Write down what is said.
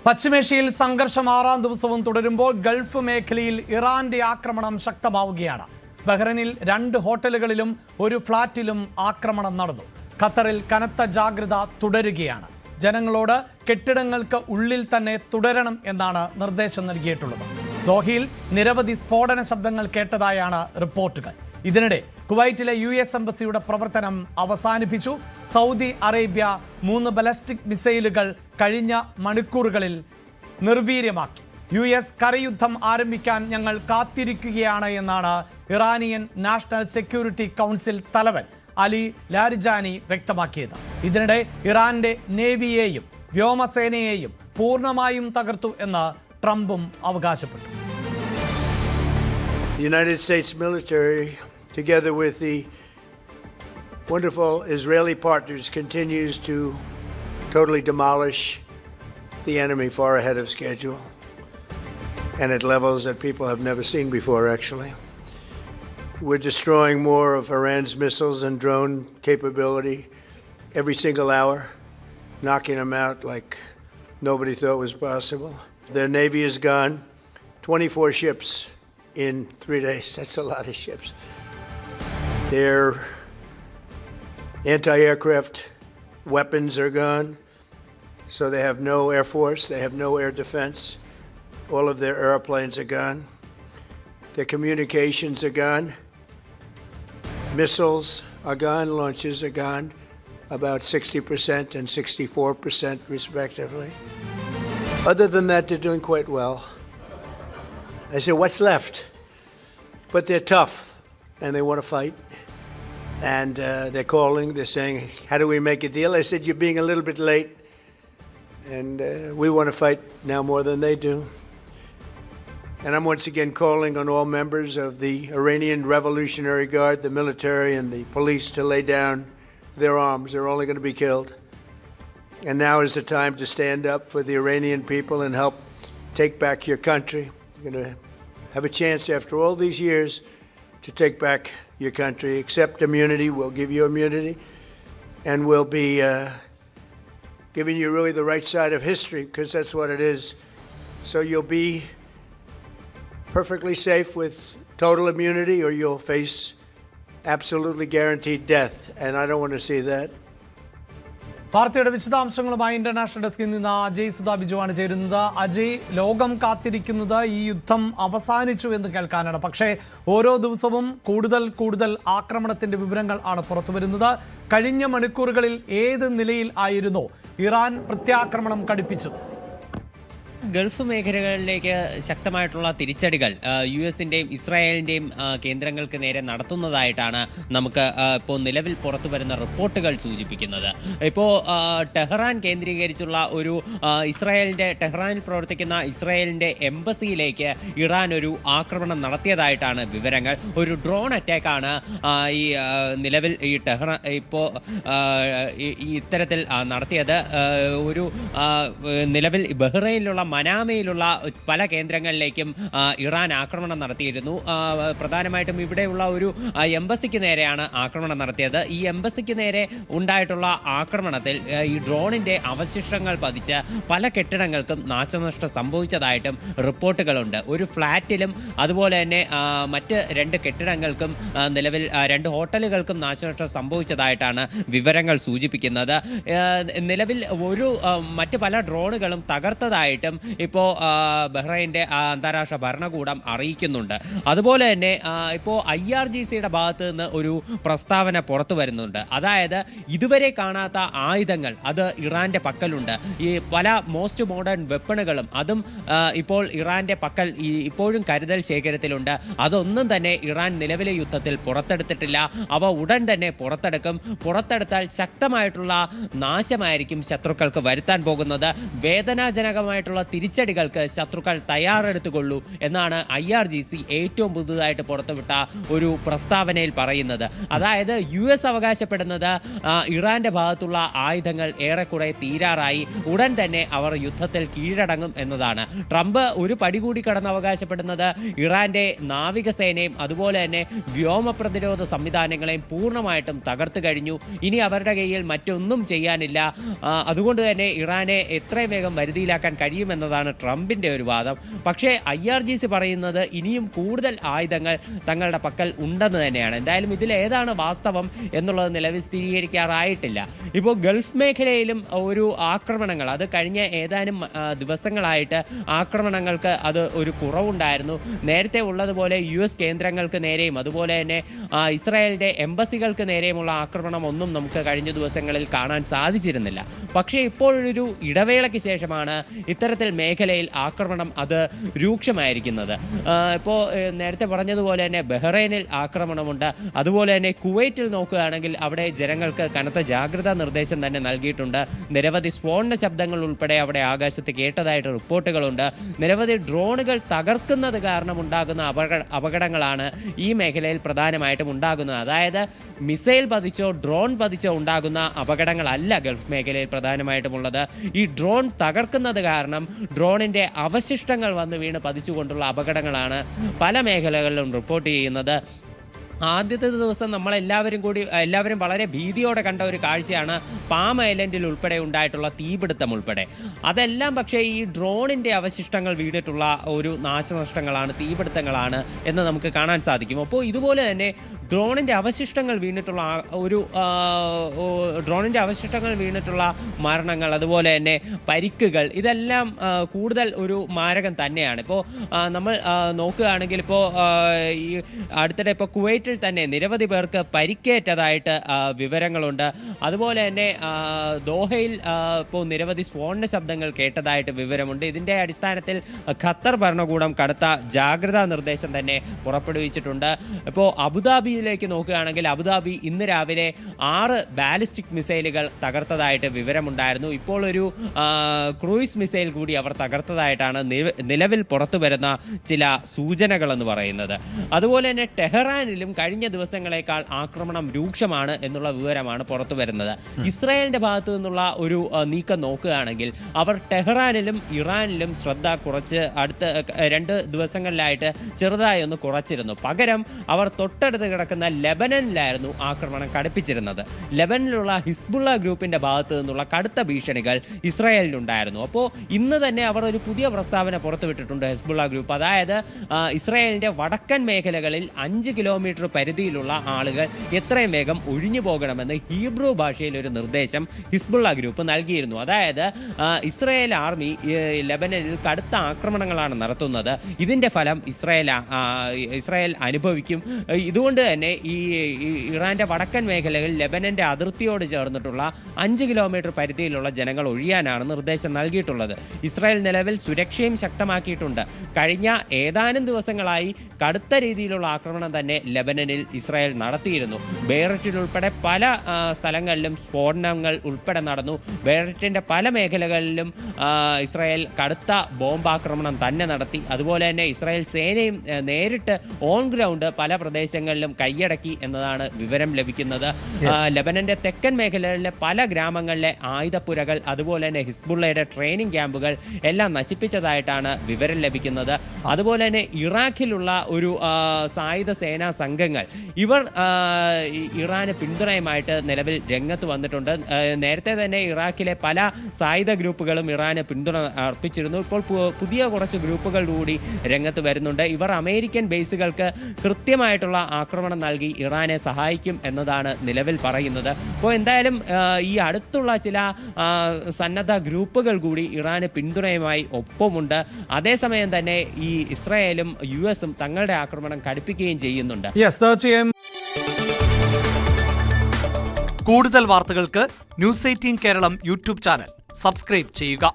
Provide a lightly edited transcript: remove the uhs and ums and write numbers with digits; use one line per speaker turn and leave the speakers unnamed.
പശ്ചിമേഷ്യയിൽ സംഘർഷം 6ാം ദിവസവും തുടരുമ്പോൾ ഗൾഫ് മേഖലയിൽ ഇറാന്റെ ആക്രമണം ശക്തമാവുകയാണ്. ബഹ്റൈനിൽ 2 ഹോട്ടലുകളിലും ഒരു ഫ്ളാറ്റിലും ആക്രമണം നടന്നു. ഖത്തറിൽ കനത്ത ജാഗ്രത തുടരുകയാണ്. ജനങ്ങളോട് കെട്ടിടങ്ങൾക്ക് ഉള്ളിൽ തന്നെ തുടരണം എന്നാണ് നിർദ്ദേശം നൽകിയിട്ടുള്ളത്. ദോഹയിൽ നിരവധി സ്ഫോടന ശബ്ദങ്ങൾ കേട്ടതായാണ് റിപ്പോർട്ടുകൾ. ഇതിനിടെ കുവൈറ്റിലെ US എംബസിയുടെ പ്രവർത്തനം അവസാനിപ്പിച്ചു. സൗദി അറേബ്യ 3 ബാലിസ്റ്റിക് മിസൈലുകൾ കഴിഞ്ഞ മണിക്കൂറുകളിൽ നിർവീര്യമാക്കി. US കരയുദ്ധം ആരംഭിക്കാൻ ഞങ്ങൾ കാത്തിരിക്കുകയാണ് എന്നാണ് ഇറാനിയൻ നാഷണൽ സെക്യൂരിറ്റി കൗൺസിൽ തലവൻ അലി ലാരിജാനി വ്യക്തമാക്കിയത്. ഇതിനിടെ ഇറാന്റെ നേവിയെയും വ്യോമസേനയെയും പൂർണ്ണമായും തകർത്തു എന്ന് ട്രംപും അവകാശപ്പെട്ടു.
The United States military, together with the wonderful Israeli partners, continues to totally demolish the enemy far ahead of schedule and at levels that people have never seen before, actually. We're destroying more of Iran's missiles and drone capability every single hour, knocking them out like nobody thought was possible. Their navy is gone, 24 ships in 3 days. That's a lot of ships. Their anti-aircraft weapons are gone, so they have no air force, they have no air defense. All of their airplanes are gone. Their communications are gone. Missiles are gone, launches are gone, about 60% and 64% respectively. Other than that, they're doing quite well. I said, what's left? But they're tough, and they want to fight. And they're calling, they're saying, how do we make a deal? I said, you're being a little bit late, and we want to fight now more than they do. And I'm once again calling on all members of the Iranian Revolutionary Guard, the military and the police, to lay down their arms. They're only going to be killed. And now is the time to stand up for the Iranian people and help take back your country. You're going to have a chance after all these years to take back your country. Accept immunity. We'll give you immunity. And we'll be giving you really the right side of history, because that's what it is. So you'll be perfectly safe with total immunity, or you'll face absolutely guaranteed death. And I don't want to see that.
വാർത്തയുടെ വിശദാംശങ്ങളുമായി international ഡെസ്കിൽ നിന്ന് അജയ് സുധാ ബിജുവാണ് ചേരുന്നത്. അജയ്, ലോകം കാത്തിരിക്കുന്നത് ഈ യുദ്ധം അവസാനിച്ചു എന്ന് കേൾക്കാനാണ്. പക്ഷേ ഓരോ ദിവസവും കൂടുതൽ ആക്രമണത്തിന്റെ വിവരങ്ങൾ ആണ് പുറത്തു വരുന്നത്. കഴിഞ്ഞ മണിക്കൂറുകളിൽ ഏത് നിലയിൽ ആയിരുന്നു ഇറാൻ പ്രത്യാക്രമണം കടുപ്പിച്ചത്?
ഗൾഫ് മേഖലകളിലേക്ക് ശക്തമായിട്ടുള്ള തിരിച്ചടികൾ US-ൻ്റെയും ഇസ്രായേലിൻ്റെയും കേന്ദ്രങ്ങൾക്ക് നേരെ നടത്തുന്നതായിട്ടാണ് നമുക്ക് ഇപ്പോൾ നിലവിൽ പുറത്തു വരുന്ന റിപ്പോർട്ടുകൾ സൂചിപ്പിക്കുന്നത്. ഇപ്പോൾ ടെഹ്റാൻ കേന്ദ്രീകരിച്ചുള്ള ഒരു ടെഹ്റാനിൽ പ്രവർത്തിക്കുന്ന ഇസ്രായേലിൻ്റെ എംബസിയിലേക്ക് ഇറാൻ ഒരു ആക്രമണം നടത്തിയതായിട്ടാണ് വിവരങ്ങൾ. ഒരു ഡ്രോൺ അറ്റാക്കാണ് ഈ നിലവിൽ ഈ ടെഹ്റാൻ ഇപ്പോൾ ഇത്തരത്തിൽ നടത്തിയത്. ഒരു നിലവിൽ ബഹ്റൈനിലുള്ള മനാമയിലുള്ള പല കേന്ദ്രങ്ങളിലേക്കും ഇറാൻ ആക്രമണം നടത്തിയിരുന്നു. പ്രധാനമായിട്ടും ഇവിടെയുള്ള ഒരു എംബസിക്ക് നേരെയാണ് ആക്രമണം നടത്തിയത്. ഈ എംബസിക്ക് നേരെ ഉണ്ടായിട്ടുള്ള ആക്രമണത്തിൽ ഈ ഡ്രോണിൻ്റെ അവശിഷ്ടങ്ങൾ പതിച്ച് പല കെട്ടിടങ്ങൾക്കും നാശനഷ്ടം സംഭവിച്ചതായിട്ടും റിപ്പോർട്ടുകളുണ്ട്. ഒരു ഫ്ലാറ്റിലും അതുപോലെ തന്നെ മറ്റ് 2 കെട്ടിടങ്ങൾക്കും നിലവിൽ 2 ഹോട്ടലുകൾക്കും നാശനഷ്ടം സംഭവിച്ചതായിട്ടാണ് വിവരങ്ങൾ സൂചിപ്പിക്കുന്നത്. നിലവിൽ മറ്റ് പല ഡ്രോണുകളും തകർത്തതായിട്ടും ഇപ്പോൾ ബഹ്റൈൻ്റെ അന്താരാഷ്ട്ര ഭരണകൂടം അറിയിക്കുന്നുണ്ട്. അതുപോലെ തന്നെ ഇപ്പോൾ IRGCയുടെ ഭാഗത്ത് നിന്ന് ഒരു പ്രസ്താവന പുറത്തു വരുന്നുണ്ട്. അതായത് ഇതുവരെ കാണാത്ത ആയുധങ്ങൾ അത് ഇറാൻ്റെ പക്കലുണ്ട്. ഈ പല മോസ്റ്റ് മോഡേൺ വെപ്പണുകളും അതും ഇപ്പോൾ ഇറാൻ്റെ പക്കൽ ഇപ്പോഴും കരുതൽ ശേഖരത്തിലുണ്ട്. അതൊന്നും തന്നെ ഇറാൻ നിലവിലെ യുദ്ധത്തിൽ പുറത്തെടുത്തിട്ടില്ല. അവ ഉടൻ തന്നെ പുറത്തെടുത്താൽ ശക്തമായിട്ടുള്ള നാശമായിരിക്കും ശത്രുക്കൾക്ക് വരുത്താൻ പോകുന്നത്. വേദനാജനകമായിട്ടുള്ള തിരിച്ചടികൾക്ക് ശത്രുക്കൾ തയ്യാറെടുത്തുകൊള്ളൂ എന്നാണ് IRGC ഏറ്റവും പുതുതായിട്ട് പുറത്തുവിട്ട ഒരു പ്രസ്താവനയിൽ പറയുന്നത്. അതായത് US അവകാശപ്പെടുന്നത് ഇറാന്റെ ഭാഗത്തുള്ള ആയുധങ്ങൾ ഏറെക്കുറെ തീരാറായി, ഉടൻ തന്നെ അവർ യുദ്ധത്തിൽ കീഴടങ്ങും എന്നതാണ്. ട്രംപ് ഒരു പടി കൂടി കടന്ന് അവകാശപ്പെടുന്നത് ഇറാന്റെ നാവികസേനയും അതുപോലെ തന്നെ വ്യോമ പ്രതിരോധ സംവിധാനങ്ങളെയും പൂർണ്ണമായിട്ടും തകർത്തു കഴിഞ്ഞു. ഇനി അവരുടെ കയ്യിൽ മറ്റൊന്നും ചെയ്യാനില്ല. അതുകൊണ്ട് തന്നെ ഇറാനെ എത്രയും വേഗം വരുതിയിലാക്കാൻ കഴിയുമെന്ന് എന്നതാണ് ട്രംപിൻ്റെ ഒരു വാദം. പക്ഷേ IRGC പറയുന്നത് ഇനിയും കൂടുതൽ ആയുധങ്ങൾ തങ്ങളുടെ പക്കൽ ഉണ്ടെന്ന് തന്നെയാണ്. എന്തായാലും ഇതിലേതാണ് വാസ്തവം എന്നുള്ളത് നിലവിൽ സ്ഥിരീകരിക്കാറായിട്ടില്ല. ഇപ്പോൾ ഗൾഫ് മേഖലയിലും ഒരു ആക്രമണങ്ങൾ, അത് കഴിഞ്ഞ ഏതാനും ദിവസങ്ങളായിട്ട് ആക്രമണങ്ങൾക്ക് അത് ഒരു കുറവുണ്ടായിരുന്നു. നേരത്തെ ഉള്ളതുപോലെ US കേന്ദ്രങ്ങൾക്ക് നേരെയും അതുപോലെ തന്നെ ഇസ്രായേലിൻ്റെ എംബസികൾക്ക് നേരെയുമുള്ള ആക്രമണം ഒന്നും നമുക്ക് കഴിഞ്ഞ ദിവസങ്ങളിൽ കാണാൻ സാധിച്ചിരുന്നില്ല. പക്ഷേ ഇപ്പോഴൊരു ഇടവേളയ്ക്ക് ശേഷമാണ് ഇത്തരത്തിൽ മേഖലയിൽ ആക്രമണം അത് രൂക്ഷമായിരിക്കുന്നത്. ഇപ്പോൾ നേരത്തെ പറഞ്ഞതുപോലെ തന്നെ ബഹ്റൈനിൽ ആക്രമണമുണ്ട്. അതുപോലെ തന്നെ കുവൈറ്റിൽ നോക്കുകയാണെങ്കിൽ അവിടെ ജനങ്ങൾക്ക് കനത്ത ജാഗ്രതാ നിർദ്ദേശം തന്നെ നൽകിയിട്ടുണ്ട്. നിരവധി സ്ഫോടന ശബ്ദങ്ങൾ ഉൾപ്പെടെ അവിടെ ആകാശത്ത് കേട്ടതായിട്ട് റിപ്പോർട്ടുകളുണ്ട്. നിരവധി ഡ്രോണുകൾ തകർക്കുന്നത് കാരണം ഉണ്ടാകുന്ന അപകടങ്ങളാണ് ഈ മേഖലയിൽ പ്രധാനമായിട്ടും ഉണ്ടാകുന്നത്. അതായത് മിസൈൽ പതിച്ചോ ഡ്രോൺ പതിച്ചോ ഉണ്ടാകുന്ന അപകടങ്ങളല്ല ഗൾഫ് മേഖലയിൽ പ്രധാനമായിട്ടുമുള്ളത്. ഈ ഡ്രോൺ തകർക്കുന്നത് കാരണം ഡ്രോണിൻ്റെ അവശിഷ്ടങ്ങൾ വന്ന് വീണ് പതിച്ചുകൊണ്ടുള്ള അപകടങ്ങളാണ് പല മേഖലകളിലും റിപ്പോർട്ട് ചെയ്യുന്നത്. ആദ്യത്തെ ദിവസം എല്ലാവരും വളരെ ഭീതിയോടെ കണ്ട ഒരു കാഴ്ചയാണ് പാം ഐലൻഡിൽ ഉൾപ്പെടെ ഉണ്ടായിട്ടുള്ള തീപിടുത്തം ഉൾപ്പെടെ. അതെല്ലാം പക്ഷേ ഈ ഡ്രോണിൻ്റെ അവശിഷ്ടങ്ങൾ വീണിട്ടുള്ള ഒരു നാശനഷ്ടങ്ങളാണ്, തീപിടുത്തങ്ങളാണ് എന്ന് നമുക്ക് കാണാൻ സാധിക്കും. അപ്പോൾ ഇതുപോലെ തന്നെ ഡ്രോണിൻ്റെ അവശിഷ്ടങ്ങൾ വീണിട്ടുള്ള മരണങ്ങൾ, അതുപോലെ തന്നെ പരിക്കുകൾ, ഇതെല്ലാം കൂടുതൽ ഒരു മാരകം തന്നെയാണ്. ഇപ്പോൾ നമ്മൾ നോക്കുകയാണെങ്കിൽ ഇപ്പോൾ ഈ അടുത്തിടെ ഇപ്പോൾ കുവൈറ്റ് തന്നെ നിരവധി പേർക്ക് പരിക്കേറ്റതായിട്ട് വിവരങ്ങളുണ്ട്. അതുപോലെ തന്നെ ദോഹയിൽ ഇപ്പോൾ നിരവധി സ്ഫോടന ശബ്ദങ്ങൾ കേട്ടതായിട്ട് വിവരമുണ്ട്. ഇതിൻ്റെ അടിസ്ഥാനത്തിൽ ഖത്തർ ഭരണകൂടം കടുത്ത ജാഗ്രതാ നിർദ്ദേശം തന്നെ പുറപ്പെടുവിച്ചിട്ടുണ്ട്. ഇപ്പോൾ അബുദാബിയിലേക്ക് നോക്കുകയാണെങ്കിൽ അബുദാബി ഇന്ന് രാവിലെ 6 ബാലിസ്റ്റിക് മിസൈലുകൾ തകർത്തതായിട്ട് വിവരമുണ്ടായിരുന്നു. ഇപ്പോൾ ഒരു ക്രൂയിസ് മിസൈൽ കൂടി അവർ തകർത്തതായിട്ടാണ് നിലവിൽ പുറത്തു വരുന്ന ചില സൂചനകളെന്ന് പറയുന്നത്. അതുപോലെ തന്നെ ടെഹ്റാനിലും കഴിഞ്ഞ ദിവസങ്ങളെക്കാൾ ആക്രമണം രൂക്ഷമാണ് എന്നുള്ള വിവരമാണ് പുറത്തു വരുന്നത്. ഇസ്രായേലിൻ്റെ ഭാഗത്തു നിന്നുള്ള ഒരു നീക്കം നോക്കുകയാണെങ്കിൽ അവർ ടെഹ്റാനിലും ഇറാനിലും ശ്രദ്ധ കുറച്ച് അടുത്ത 2 ദിവസങ്ങളിലായിട്ട് ചെറുതായി ഒന്ന് കുറച്ചിരുന്നു. പകരം അവർ തൊട്ടടുത്ത് കിടക്കുന്ന ലെബനനിലായിരുന്നു ആക്രമണം കടുപ്പിച്ചിരുന്നത്. ലെബനനിലുള്ള ഹിസ്ബുള്ള ഗ്രൂപ്പിൻ്റെ ഭാഗത്തു നിന്നുള്ള കടുത്ത ഭീഷണികൾ ഇസ്രായേലിനുണ്ടായിരുന്നു. അപ്പോൾ ഇന്ന് തന്നെ അവർ ഒരു പുതിയ പ്രസ്താവന പുറത്തുവിട്ടിട്ടുണ്ട് ഹിസ്ബുള്ള ഗ്രൂപ്പ്. അതായത് ഇസ്രായേലിൻ്റെ വടക്കൻ മേഖലകളിൽ 5 കിലോമീറ്റർ പരിധിയിലുള്ള ആളുകൾ എത്രയും വേഗം ഒഴിഞ്ഞു പോകണമെന്ന് ഹീബ്രു ഭാഷയിൽ ഒരു നിർദ്ദേശം ഹിസ്ബുള്ള ഗ്രൂപ്പ് നൽകിയിരുന്നു. അതായത് ഇസ്രായേൽ ആർമി ലെബനനിൽ കടുത്ത ആക്രമണങ്ങളാണ് നടത്തുന്നത്. ഇതിൻ്റെ ഫലം ഇസ്രായേൽ അനുഭവിക്കും. ഇതുകൊണ്ട് തന്നെ ഈ ഇറാൻ്റെ വടക്കൻ മേഖലകളിൽ ലെബനൻ്റെ അതിർത്തിയോട് ചേർന്നിട്ടുള്ള 5 കിലോമീറ്റർ പരിധിയിലുള്ള ജനങ്ങൾ ഒഴിയാനാണ് നിർദ്ദേശം നൽകിയിട്ടുള്ളത്. ഇസ്രായേൽ നിലവിൽ സുരക്ഷയും ശക്തമാക്കിയിട്ടുണ്ട്. കഴിഞ്ഞ ഏതാനും ദിവസങ്ങളായി കടുത്ത രീതിയിലുള്ള ആക്രമണം തന്നെ ലെബനനിൽ ഇസ്രായേൽ നടത്തിയിരുന്നു. ബെയ്റൂട്ടിൽ ഉൾപ്പെടെ പല സ്ഥലങ്ങളിലും സ്ഫോടനങ്ങൾ ഉൾപ്പെടെ നടന്നു. ബെയ്റൂട്ടിൻ്റെ പല മേഖലകളിലും ഇസ്രായേൽ കടുത്ത ബോംബാക്രമണം തന്നെ നടത്തി. അതുപോലെ തന്നെ ഇസ്രായേൽ സേനയും നേരിട്ട് ഓൺ ഗ്രൗണ്ട് പല പ്രദേശങ്ങളിലും കൈയടക്കി എന്നതാണ് വിവരം ലഭിക്കുന്നത്. ലെബനൻ്റെ തെക്കൻ മേഖലകളിലെ പല ഗ്രാമങ്ങളിലെ ആയുധപ്പുരകൾ, അതുപോലെ തന്നെ ഹിസ്ബുള്ളയുടെ ട്രെയിനിങ് ക്യാമ്പുകൾ എല്ലാം നശിപ്പിച്ചതായിട്ടാണ് വിവരം ലഭിക്കുന്നത്. അതുപോലെ തന്നെ ഇറാഖിലുള്ള ഒരു സായുധ സേനാ സംഘങ്ങൾ ഇവർ ഇറാന് പിന്തുണയുമായിട്ട് നിലവിൽ രംഗത്ത് വന്നിട്ടുണ്ട്. നേരത്തെ തന്നെ ഇറാഖിലെ പല സായുധ ഗ്രൂപ്പുകളും ഇറാന് പിന്തുണ അർപ്പിച്ചിരുന്നു. ഇപ്പോൾ പുതിയ കുറച്ച് ഗ്രൂപ്പുകൾ കൂടി രംഗത്ത് വരുന്നുണ്ട്. ഇവർ അമേരിക്കൻ ബേസുകൾക്ക് കൃത്യമായിട്ടുള്ള ആക്രമണം നൽകി ഇറാനെ സഹായിക്കും എന്നതാണ് നിലവിൽ പറയുന്നത്. അപ്പോൾ എന്തായാലും ഈ അടുത്തുള്ള ചില സന്നദ്ധ ഗ്രൂപ്പുകൾ കൂടി ഇറാന് പിന്തുണയുമായി ഒപ്പമുണ്ട്. അതേസമയം തന്നെ ഈ ഇസ്രായേലും US-ഉം തങ്ങളുടെ ആക്രമണം കടുപ്പിക്കുകയും ചെയ്യുന്നുണ്ട്.
തീർച്ചയായും കൂടുതൽ വാർത്തകൾക്ക് News 18 Keralam YouTube channel subscribe ചെയ്യുക.